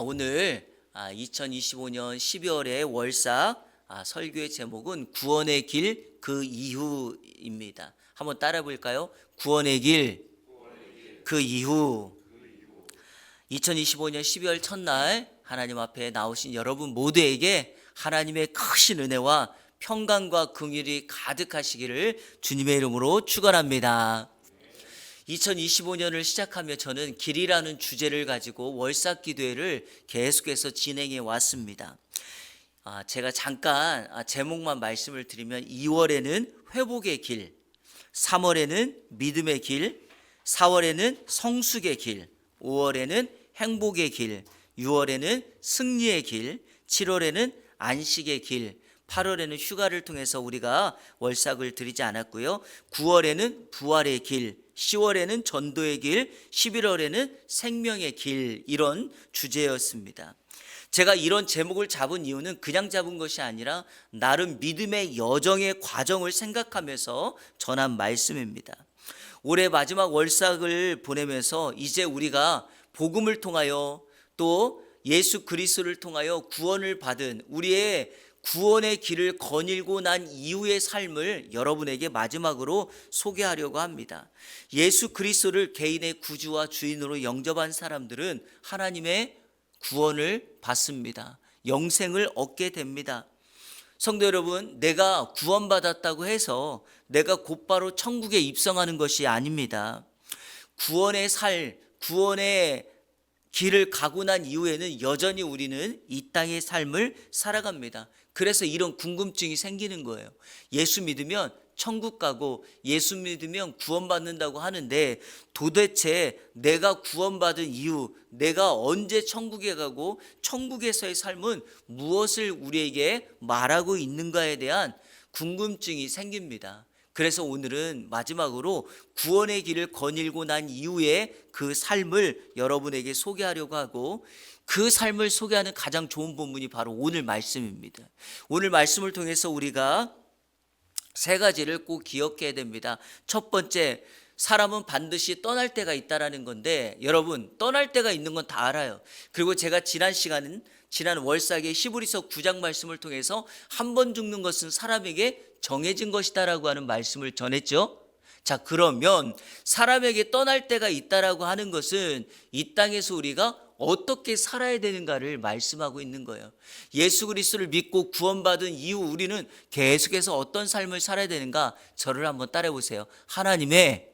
오늘 2025년 12월의 월삭 설교의 제목은 구원의 길 그 이후입니다. 한번 따라 볼까요? 구원의 길 그 이후. 2025년 12월 첫날 하나님 앞에 나오신 여러분 모두에게 하나님의 크신 은혜와 평강과 긍휼이 가득하시기를 주님의 이름으로 축원합니다. 2025년을 시작하며 저는 길이라는 주제를 가지고 월삭 기도회를 계속해서 진행해 왔습니다. 제가 잠깐 제목만 말씀을 드리면 2월에는 회복의 길, 3월에는 믿음의 길, 4월에는 성숙의 길, 5월에는 행복의 길, 6월에는 승리의 길, 7월에는 안식의 길, 8월에는 휴가를 통해서 우리가 월삭을 드리지 않았고요. 9월에는 부활의 길, 10월에는 전도의 길, 11월에는 생명의 길, 이런 주제였습니다. 제가 이런 제목을 잡은 이유는 그냥 잡은 것이 아니라 나름 믿음의 여정의 과정을 생각하면서 전한 말씀입니다. 올해 마지막 월삭을 보내면서 이제 우리가 복음을 통하여 또 예수 그리스도를 통하여 구원을 받은 우리의 구원의 길을 거닐고 난 이후의 삶을 여러분에게 마지막으로 소개하려고 합니다. 예수 그리스도를 개인의 구주와 주인으로 영접한 사람들은 하나님의 구원을 받습니다. 영생을 얻게 됩니다. 성도 여러분, 내가 구원받았다고 해서 내가 곧바로 천국에 입성하는 것이 아닙니다. 구원의 길을 가고 난 이후에는 여전히 우리는 이 땅의 삶을 살아갑니다. 그래서 이런 궁금증이 생기는 거예요. 예수 믿으면 천국 가고 예수 믿으면 구원받는다고 하는데 도대체 내가 구원받은 이후 내가 언제 천국에 가고 천국에서의 삶은 무엇을 우리에게 말하고 있는가에 대한 궁금증이 생깁니다. 그래서 오늘은 마지막으로 구원의 길을 거닐고 난 이후에 그 삶을 여러분에게 소개하려고 하고, 그 삶을 소개하는 가장 좋은 본문이 바로 오늘 말씀입니다. 오늘 말씀을 통해서 우리가 세 가지를 꼭 기억해야 됩니다. 첫 번째, 사람은 반드시 떠날 때가 있다라는 건데, 여러분 떠날 때가 있는 건 다 알아요. 그리고 제가 지난 월삭의 히브리서 9장 말씀을 통해서 한 번 죽는 것은 사람에게 정해진 것이다라고 하는 말씀을 전했죠. 자, 그러면 사람에게 떠날 때가 있다라고 하는 것은 이 땅에서 우리가 어떻게 살아야 되는가를 말씀하고 있는 거예요. 예수 그리스도를 믿고 구원받은 이후 우리는 계속해서 어떤 삶을 살아야 되는가? 저를 한번 따라해 보세요. 하나님의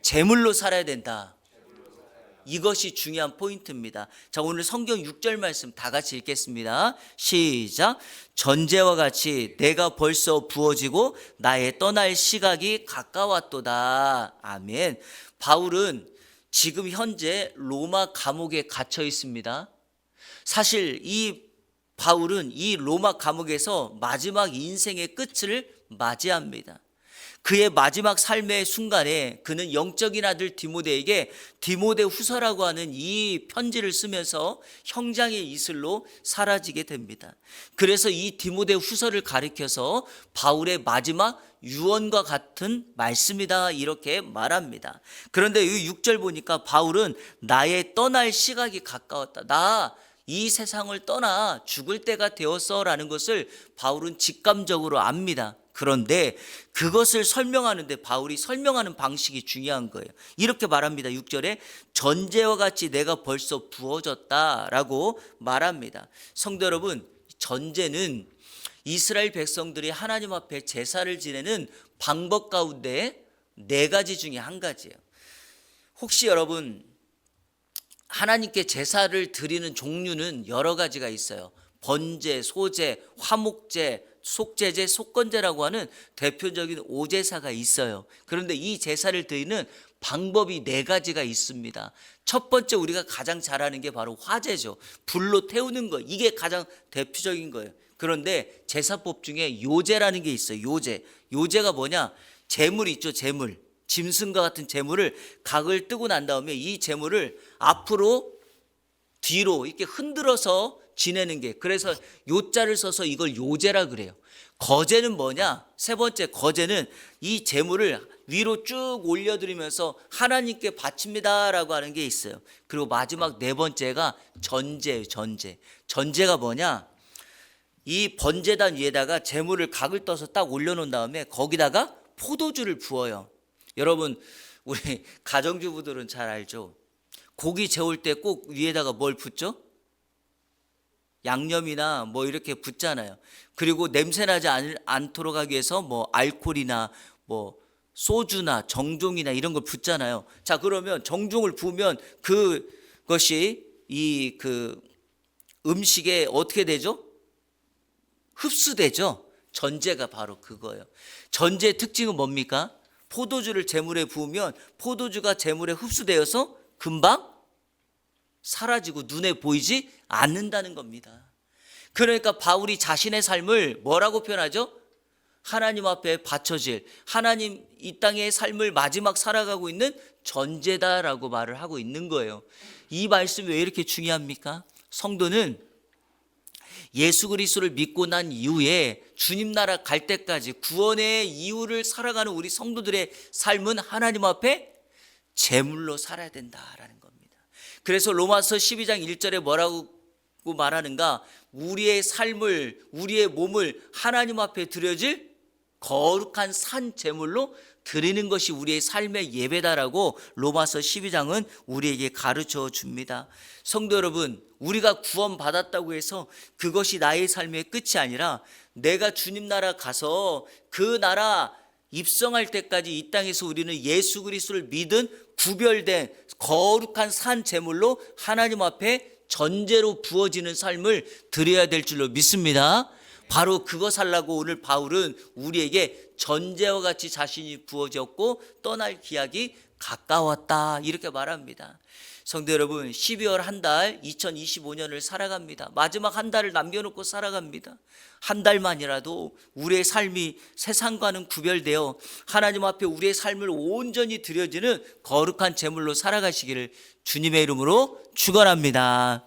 제물로 살아야 된다. 이것이 중요한 포인트입니다. 자, 오늘 성경 6절 말씀 다 같이 읽겠습니다. 시작. 전제와 같이 내가 벌써 부어지고 나의 떠날 시각이 가까웠도다. 아멘. 바울은 지금 현재 로마 감옥에 갇혀 있습니다. 사실 이 바울은 이 로마 감옥에서 마지막 인생의 끝을 맞이합니다. 그의 마지막 삶의 순간에 그는 영적인 아들 디모데에게 디모데 후서라고 하는 이 편지를 쓰면서 형장의 이슬로 사라지게 됩니다. 그래서 이 디모데 후서를 가리켜서 바울의 마지막 유언과 같은 말씀이다 이렇게 말합니다. 그런데 이 6절 보니까 바울은 나의 떠날 시각이 가까웠다. 나 이 세상을 떠나 죽을 때가 되었어라는 것을 바울은 직감적으로 압니다. 그런데 그것을 설명하는데 바울이 설명하는 방식이 중요한 거예요. 이렇게 말합니다. 6절에 전제와 같이 내가 벌써 부어졌다라고 말합니다. 성도 여러분, 전제는 이스라엘 백성들이 하나님 앞에 제사를 지내는 방법 가운데 4가지 중에 한 가지예요. 혹시 여러분 하나님께 제사를 드리는 종류는 여러 가지가 있어요. 번제, 소제, 화목제, 속제제, 속건제라고 하는 대표적인 5제사가 있어요. 그런데 이 제사를 드리는 방법이 4가지가 있습니다. 첫 번째, 우리가 가장 잘 아는 게 바로 화제죠. 불로 태우는 거, 이게 가장 대표적인 거예요. 그런데 제사법 중에 요제라는 게 있어요. 요제가 뭐냐? 제물 있죠. 제물, 짐승과 같은 제물을 각을 뜨고 난 다음에 이 제물을 앞으로 뒤로 이렇게 흔들어서 지내는 게, 그래서 요자를 써서 이걸 요제라 그래요. 거제는 뭐냐? 세 번째 거제는 이 제물을 위로 쭉 올려드리면서 하나님께 바칩니다라고 하는 게 있어요. 그리고 마지막 네 번째가 전제예요. 전제가 뭐냐? 이 번제단 위에다가 제물을 각을 떠서 딱 올려놓은 다음에 거기다가 포도주를 부어요. 여러분, 우리 가정주부들은 잘 알죠? 고기 재울 때 꼭 위에다가 뭘 붓죠? 양념이나 뭐 이렇게 붓잖아요. 그리고 냄새 나지 않도록 하기 위해서 뭐 알코올이나 뭐 소주나 정종이나 이런 걸 붓잖아요. 자, 그러면 정종을 부으면 그것이 이 음식에 어떻게 되죠? 흡수되죠. 전제가 바로 그거예요. 전제의 특징은 뭡니까? 포도주를 제물에 부으면 포도주가 제물에 흡수되어서 금방 사라지고 눈에 보이지 않는다는 겁니다. 그러니까 바울이 자신의 삶을 뭐라고 표현하죠? 하나님 앞에 바쳐질, 하나님 이 땅의 삶을 마지막 살아가고 있는 전제다라고 말을 하고 있는 거예요. 이 말씀이 왜 이렇게 중요합니까? 성도는 예수 그리스도를 믿고 난 이후에 주님 나라 갈 때까지 구원의 이유를 살아가는 우리 성도들의 삶은 하나님 앞에 제물로 살아야 된다라는 겁니다. 그래서 로마서 12장 1절에 뭐라고 말하는가? 우리의 삶을, 우리의 몸을 하나님 앞에 드려질 거룩한 산 제물로 드리는 것이 우리의 삶의 예배다라고 로마서 12장은 우리에게 가르쳐 줍니다. 성도 여러분, 우리가 구원 받았다고 해서 그것이 나의 삶의 끝이 아니라 내가 주님 나라 가서 그 나라 입성할 때까지 이 땅에서 우리는 예수 그리스도를 믿은 구별된 거룩한 산 제물로 하나님 앞에 전제로 부어지는 삶을 드려야 될 줄로 믿습니다. 바로 그것 하려고 오늘 바울은 우리에게 전제와 같이 자신이 부어졌고 떠날 기약이 가까웠다 이렇게 말합니다. 성도 여러분, 12월 한 달 2025년을 살아갑니다. 마지막 한 달을 남겨놓고 살아갑니다. 한 달만이라도 우리의 삶이 세상과는 구별되어 하나님 앞에 우리의 삶을 온전히 드려지는 거룩한 제물로 살아가시기를 주님의 이름으로 축원합니다.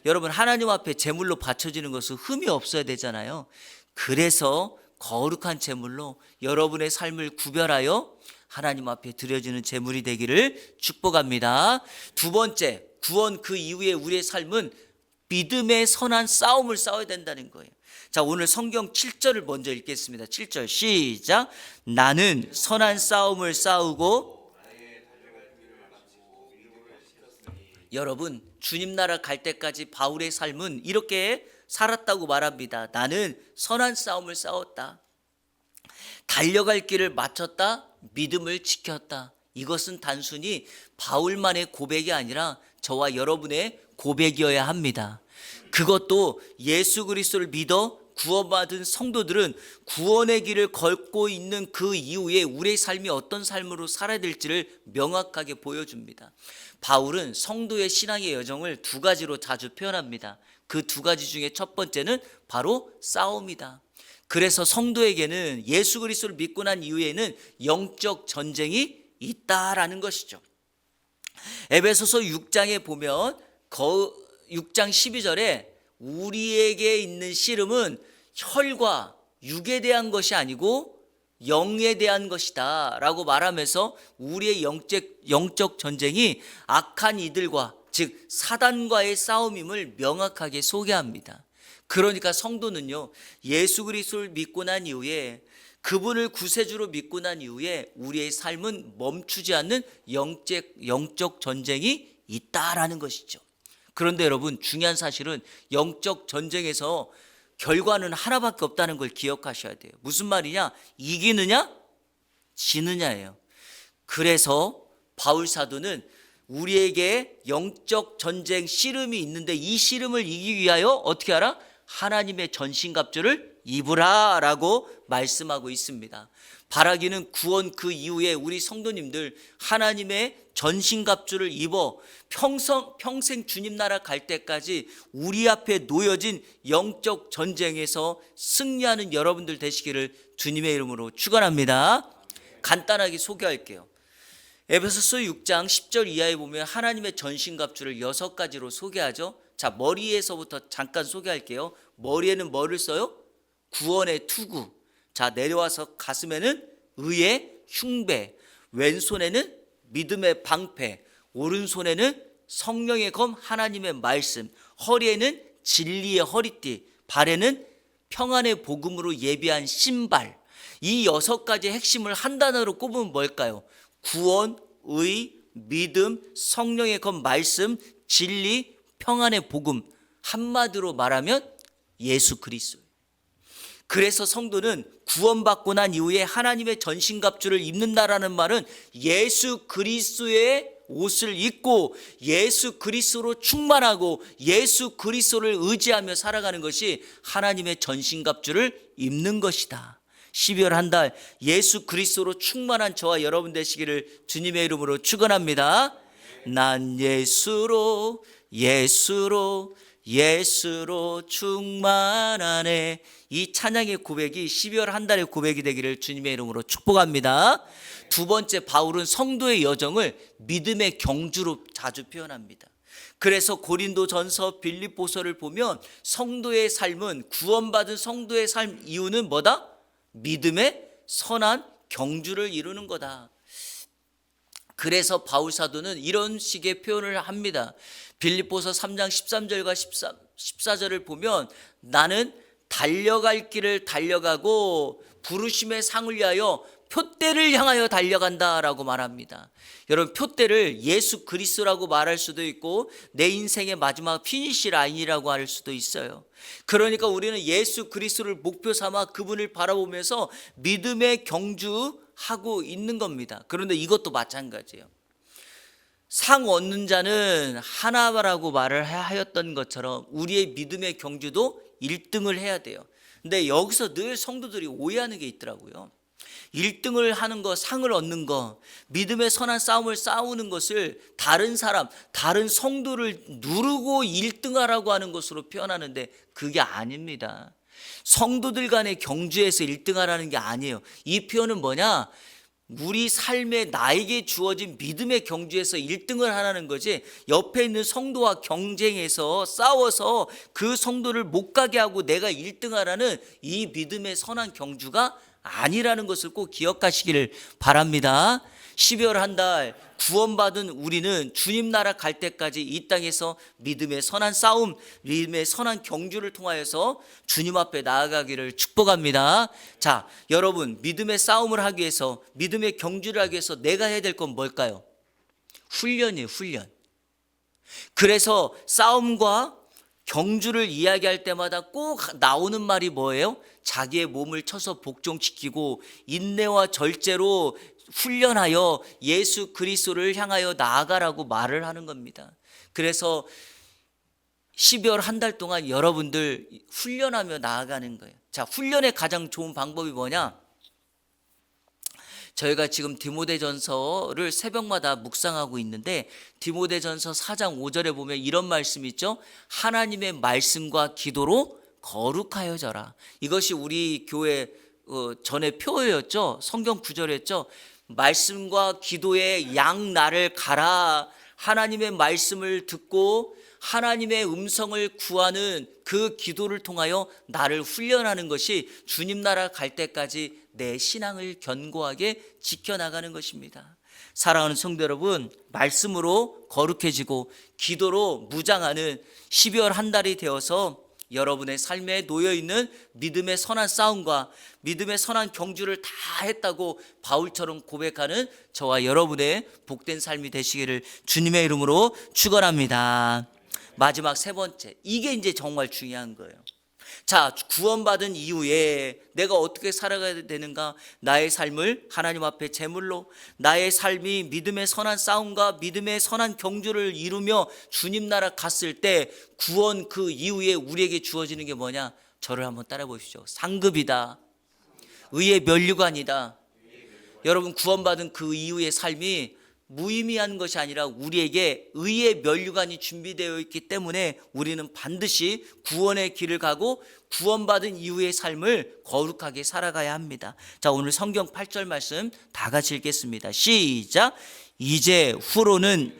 여러분, 하나님 앞에 제물로 바쳐지는 것은 흠이 없어야 되잖아요. 그래서 거룩한 제물로 여러분의 삶을 구별하여 하나님 앞에 드려지는 제물이 되기를 축복합니다. 두 번째, 구원 그 이후에 우리의 삶은 믿음의 선한 싸움을 싸워야 된다는 거예요. 자, 오늘 성경 7절을 먼저 읽겠습니다. 7절 시작. 나는 선한 싸움을 싸우고. 여러분, 주님 나라 갈 때까지 바울의 삶은 이렇게 살았다고 말합니다. 나는 선한 싸움을 싸웠다. 달려갈 길을 마쳤다. 믿음을 지켰다. 이것은 단순히 바울만의 고백이 아니라 저와 여러분의 고백이어야 합니다. 그것도 예수 그리스도를 믿어 구원받은 성도들은 구원의 길을 걷고 있는 그 이후에 우리의 삶이 어떤 삶으로 살아야 될지를 명확하게 보여줍니다. 바울은 성도의 신앙의 여정을 두 가지로 자주 표현합니다. 그 두 가지 중에 첫 번째는 바로 싸움이다. 그래서 성도에게는 예수 그리스도를 믿고 난 이후에는 영적 전쟁이 있다라는 것이죠. 에베소서 6장에 보면 6장 12절에 우리에게 있는 씨름은 혈과 육에 대한 것이 아니고 영에 대한 것이다 라고 말하면서 우리의 영적 전쟁이 악한 이들과 즉 사단과의 싸움임을 명확하게 소개합니다. 그러니까 성도는요, 예수 그리스도를 믿고 난 이후에 그분을 구세주로 믿고 난 이후에 우리의 삶은 멈추지 않는 영적 전쟁이 있다라는 것이죠. 그런데 여러분, 중요한 사실은 영적 전쟁에서 결과는 하나밖에 없다는 걸 기억하셔야 돼요. 무슨 말이냐? 이기느냐 지느냐예요. 그래서 바울 사도는 우리에게 영적 전쟁 씨름이 있는데 이 씨름을 이기기 위하여 어떻게 하라? 하나님의 전신갑주를 입으라 라고 말씀하고 있습니다. 바라기는 구원 그 이후에 우리 성도님들 하나님의 전신갑주를 입어 평생 주님 나라 갈 때까지 우리 앞에 놓여진 영적 전쟁에서 승리하는 여러분들 되시기를 주님의 이름으로 축원합니다. 간단하게 소개할게요. 에베소서 6장 10절 이하에 보면 하나님의 전신갑주를 6가지로 소개하죠. 자, 머리에서부터 잠깐 소개할게요. 머리에는 뭐를 써요? 구원의 투구. 자, 내려와서 가슴에는 의의 흉배, 왼손에는 믿음의 방패, 오른손에는 성령의 검 하나님의 말씀, 허리에는 진리의 허리띠, 발에는 평안의 복음으로 예비한 신발. 이 6가지 핵심을 한 단어로 꼽으면 뭘까요? 구원, 의, 믿음, 성령의 검 말씀, 진리, 평안의 복음. 한마디로 말하면 예수 그리스도. 그래서 성도는 구원받고 난 이후에 하나님의 전신갑주를 입는다라는 말은 예수 그리스도의 옷을 입고 예수 그리스도로 충만하고 예수 그리스도를 의지하며 살아가는 것이 하나님의 전신갑주를 입는 것이다. 12월 한 달 예수 그리스도로 충만한 저와 여러분 되시기를 주님의 이름으로 축원합니다. 난 예수로 충만하네. 이 찬양의 고백이 12월 한 달의 고백이 되기를 주님의 이름으로 축복합니다. 두 번째, 바울은 성도의 여정을 믿음의 경주로 자주 표현합니다. 그래서 고린도전서, 빌립보서를 보면 성도의 삶은, 구원받은 성도의 삶 이유는 뭐다? 믿음의 선한 경주를 이루는 거다. 그래서 바울 사도는 이런 식의 표현을 합니다. 빌립보서 3장 13절과 14절을 보면 나는 달려갈 길을 달려가고 부르심의 상을 위하여 표대를 향하여 달려간다라고 말합니다. 여러분, 표대를 예수 그리스도라고 말할 수도 있고 내 인생의 마지막 피니시 라인이라고 할 수도 있어요. 그러니까 우리는 예수 그리스도를 목표 삼아 그분을 바라보면서 믿음의 경주하고 있는 겁니다. 그런데 이것도 마찬가지예요. 상 얻는 자는 하나라고 말을 하였던 것처럼 우리의 믿음의 경주도 1등을 해야 돼요. 근데 여기서 늘 성도들이 오해하는 게 있더라고요. 1등을 하는 거, 상을 얻는 거, 믿음의 선한 싸움을 싸우는 것을 다른 사람, 다른 성도를 누르고 1등하라고 하는 것으로 표현하는데 그게 아닙니다. 성도들 간의 경주에서 1등하라는 게 아니에요. 이 표현은 뭐냐? 우리 삶에 나에게 주어진 믿음의 경주에서 1등을 하라는 거지, 옆에 있는 성도와 경쟁해서 싸워서 그 성도를 못 가게 하고 내가 1등하라는 이 믿음의 선한 경주가 아니라는 것을 꼭 기억하시기를 바랍니다. 12월 한 달 구원받은 우리는 주님 나라 갈 때까지 이 땅에서 믿음의 선한 싸움, 믿음의 선한 경주를 통하여서 주님 앞에 나아가기를 축복합니다. 자, 여러분, 믿음의 싸움을 하기 위해서, 믿음의 경주를 하기 위해서 내가 해야 될 건 뭘까요? 훈련이에요, 훈련. 그래서 싸움과 경주를 이야기할 때마다 꼭 나오는 말이 뭐예요? 자기의 몸을 쳐서 복종시키고 인내와 절제로 훈련하여 예수 그리스도를 향하여 나아가라고 말을 하는 겁니다. 그래서 12월 한 달 동안 여러분들 훈련하며 나아가는 거예요. 자, 훈련의 가장 좋은 방법이 뭐냐? 저희가 지금 디모데전서를 새벽마다 묵상하고 있는데 디모데전서 4장 5절에 보면 이런 말씀이 있죠. 하나님의 말씀과 기도로 거룩하여져라. 이것이 우리 교회 전의 표였죠. 성경 구절이었죠. 말씀과 기도에 양날을 가라. 하나님의 말씀을 듣고 하나님의 음성을 구하는 그 기도를 통하여 나를 훈련하는 것이 주님 나라 갈 때까지 내 신앙을 견고하게 지켜나가는 것입니다. 사랑하는 성도 여러분, 말씀으로 거룩해지고 기도로 무장하는 12월 한 달이 되어서 여러분의 삶에 놓여있는 믿음의 선한 싸움과 믿음의 선한 경주를 다 했다고 바울처럼 고백하는 저와 여러분의 복된 삶이 되시기를 주님의 이름으로 축원합니다. 마지막 세 번째, 이게 이제 정말 중요한 거예요. 자, 구원받은 이후에 내가 어떻게 살아가야 되는가? 나의 삶을 하나님 앞에 제물로, 나의 삶이 믿음의 선한 싸움과 믿음의 선한 경주를 이루며 주님 나라 갔을 때 구원 그 이후에 우리에게 주어지는 게 뭐냐? 저를 한번 따라 보십시오. 상급이다. 의의 면류관이다. 여러분, 구원받은 그 이후의 삶이 무의미한 것이 아니라 우리에게 의의 면류관이 준비되어 있기 때문에 우리는 반드시 구원의 길을 가고 구원받은 이후의 삶을 거룩하게 살아가야 합니다. 자, 오늘 성경 8절 말씀 다 같이 읽겠습니다. 시작. 이제 후로는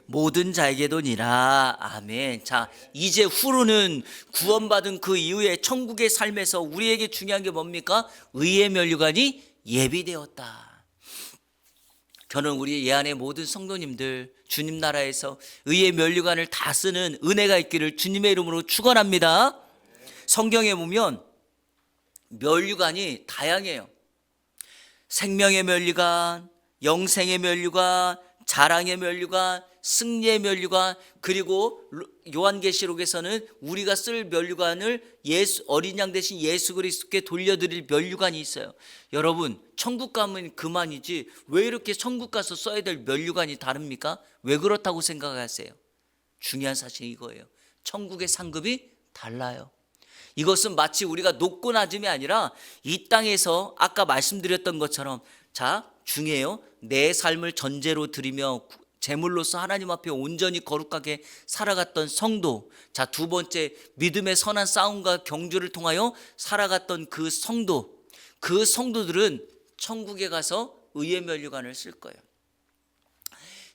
모든 자에게도니라. 아멘. 자, 이제 후로는 구원받은 그 이후에 천국의 삶에서 우리에게 중요한 게 뭡니까? 의의 면류관이 예비되었다. 저는 우리 예안의 모든 성도님들 주님 나라에서 의의 면류관을 다 쓰는 은혜가 있기를 주님의 이름으로 축원합니다. 성경에 보면 면류관이 다양해요. 생명의 면류관, 영생의 면류관, 자랑의 면류관, 승리의 면류관, 그리고 요한계시록에서는 우리가 쓸 면류관을 어린 양 대신 예수 그리스도께 돌려드릴 면류관이 있어요. 여러분, 천국 가면 그만이지 왜 이렇게 천국 가서 써야 될 면류관이 다릅니까? 왜 그렇다고 생각하세요? 중요한 사실이 이거예요. 천국의 상급이 달라요. 이것은 마치 우리가 높고 낮음이 아니라 이 땅에서 아까 말씀드렸던 것처럼, 자, 중요해요. 내 삶을 전제로 드리며 제물로서 하나님 앞에 온전히 거룩하게 살아갔던 성도. 자, 두 번째, 믿음의 선한 싸움과 경주를 통하여 살아갔던 그 성도. 그 성도들은 천국에 가서 의의 면류관을 쓸 거예요.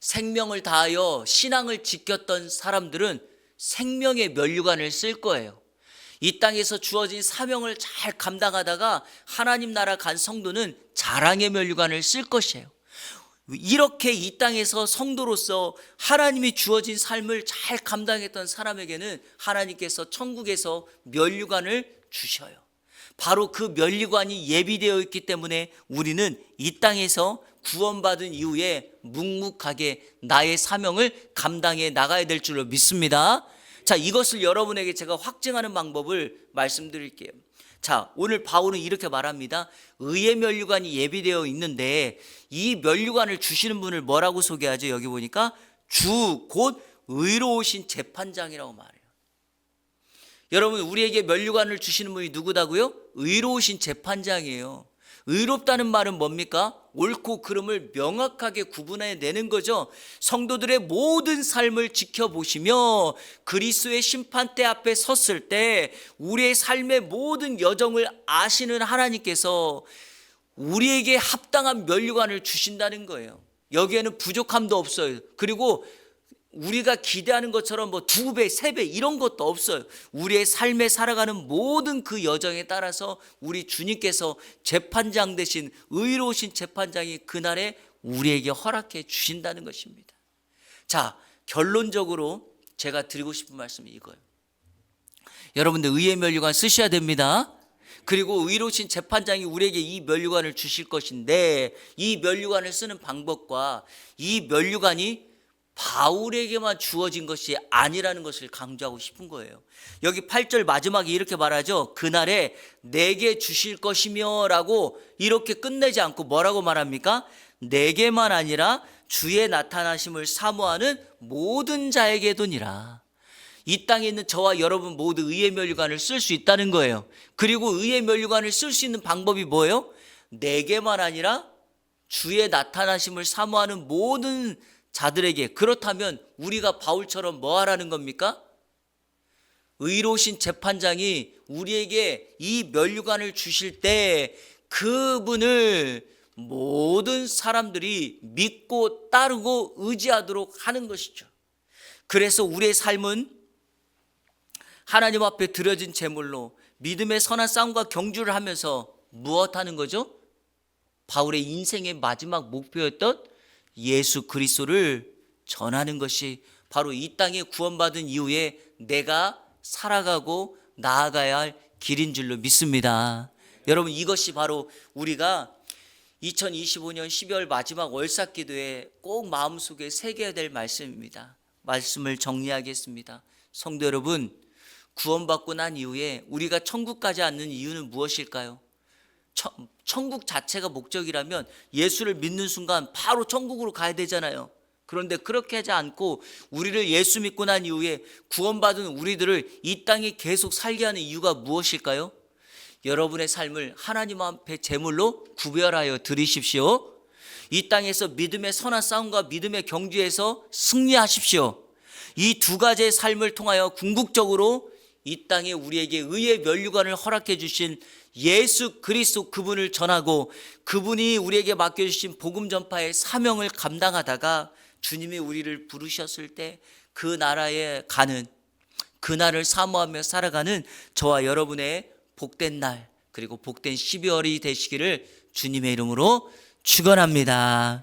생명을 다하여 신앙을 지켰던 사람들은 생명의 면류관을 쓸 거예요. 이 땅에서 주어진 사명을 잘 감당하다가 하나님 나라 간 성도는 자랑의 면류관을 쓸 것이에요. 이렇게 이 땅에서 성도로서 하나님이 주어진 삶을 잘 감당했던 사람에게는 하나님께서 천국에서 면류관을 주셔요. 바로 그 면류관이 예비되어 있기 때문에 우리는 이 땅에서 구원받은 이후에 묵묵하게 나의 사명을 감당해 나가야 될 줄로 믿습니다. 자, 이것을 여러분에게 제가 확증하는 방법을 말씀드릴게요. 자, 오늘 바울은 이렇게 말합니다. 의의 면류관이 예비되어 있는데 이 면류관을 주시는 분을 뭐라고 소개하죠? 여기 보니까 주 곧 의로우신 재판장이라고 말해요. 여러분, 우리에게 면류관을 주시는 분이 누구다고요? 의로우신 재판장이에요. 의롭다는 말은 뭡니까? 옳고 그름을 명확하게 구분해내는 거죠. 성도들의 모든 삶을 지켜보시며 그리스도의 심판대 앞에 섰을 때 우리의 삶의 모든 여정을 아시는 하나님께서 우리에게 합당한 면류관을 주신다는 거예요. 여기에는 부족함도 없어요. 그리고 우리가 기대하는 것처럼 뭐 2배, 3배 이런 것도 없어요. 우리의 삶에 살아가는 모든 그 여정에 따라서 우리 주님께서 재판장 대신 의로우신 재판장이 그날에 우리에게 허락해 주신다는 것입니다. 자, 결론적으로 제가 드리고 싶은 말씀이 이거예요. 여러분들 의의 면류관 쓰셔야 됩니다. 그리고 의로우신 재판장이 우리에게 이 면류관을 주실 것인데 이 면류관을 쓰는 방법과 이 면류관이 바울에게만 주어진 것이 아니라는 것을 강조하고 싶은 거예요. 여기 8절 마지막에 이렇게 말하죠. 그날에 내게 주실 것이며 라고 이렇게 끝내지 않고 뭐라고 말합니까? 내게만 아니라 주의 나타나심을 사모하는 모든 자에게도니라. 이 땅에 있는 저와 여러분 모두 의의 면류관을 쓸 수 있다는 거예요. 그리고 의의 면류관을 쓸 수 있는 방법이 뭐예요? 내게만 아니라 주의 나타나심을 사모하는 모든 자들에게. 그렇다면 우리가 바울처럼 뭐 하라는 겁니까? 의로우신 재판장이 우리에게 이 면류관을 주실 때 그분을 모든 사람들이 믿고 따르고 의지하도록 하는 것이죠. 그래서 우리의 삶은 하나님 앞에 드려진 제물로 믿음의 선한 싸움과 경주를 하면서 무엇하는 거죠? 바울의 인생의 마지막 목표였던 예수 그리스도를 전하는 것이 바로 이 땅에 구원받은 이후에 내가 살아가고 나아가야 할 길인 줄로 믿습니다. 여러분, 이것이 바로 우리가 2025년 12월 마지막 월삭기도에 꼭 마음속에 새겨야 될 말씀입니다. 말씀을 정리하겠습니다. 성도 여러분, 구원받고 난 이후에 우리가 천국까지 앉는 이유는 무엇일까요? 천국 자체가 목적이라면 예수를 믿는 순간 바로 천국으로 가야 되잖아요. 그런데 그렇게 하지 않고 우리를 예수 믿고 난 이후에 구원받은 우리들을 이 땅에 계속 살게 하는 이유가 무엇일까요? 여러분의 삶을 하나님 앞에 제물로 구별하여 드리십시오. 이 땅에서 믿음의 선한 싸움과 믿음의 경주에서 승리하십시오. 이 두 가지의 삶을 통하여 궁극적으로 이 땅에 우리에게 의의 면류관을 허락해 주신 예수 그리스도 그분을 전하고 그분이 우리에게 맡겨주신 복음 전파의 사명을 감당하다가 주님이 우리를 부르셨을 때 그 나라에 가는, 그날을 사모하며 살아가는 저와 여러분의 복된 날, 그리고 복된 12월이 되시기를 주님의 이름으로 축원합니다.